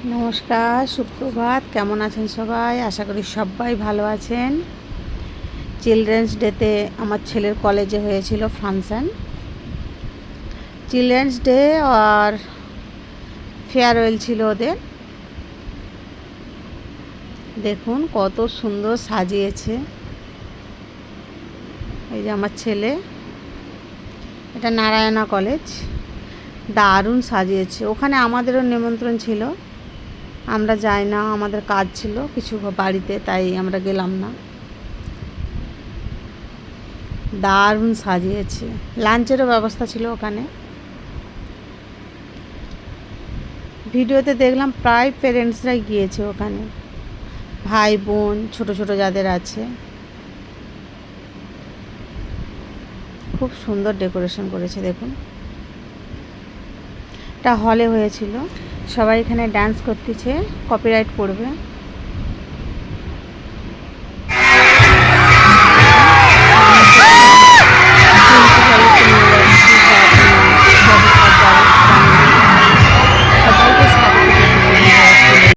নমস্কার, সুপ্রভাত। কেমন আছেন সবাই? আশা করি সবাই ভালো আছেন। চিলড্রেন্স ডেতে আমার ছেলের কলেজে হয়েছিল ফাংশান। চিলড্রেন্স ডে আর ফেয়ারওয়েল ছিল ওদের। দেখুন কত সুন্দর সাজিয়েছে। এই যে আমার ছেলে, এটা নারায়ণা কলেজ। দারুণ সাজিয়েছে। ওখানে আমাদেরও নিমন্ত্রণ ছিল, আমরা যাই না, আমাদের কাজ ছিল কিছু বাড়িতে, তাই আমরা গেলাম না। দারুণ সাজিয়েছে। লাঞ্চেরও ব্যবস্থা ছিল ওখানে। ভিডিওতে দেখলাম প্রায় পেরেন্টসরাই গিয়েছে ওখানে, ভাই বোন ছোট ছোট যাদের আছে। খুব সুন্দর ডেকোরেশন করেছে দেখুন। এটা হলে হয়েছিল। সবাই এখানে ডান্স করতেছে, কপিরাইট পড়বে।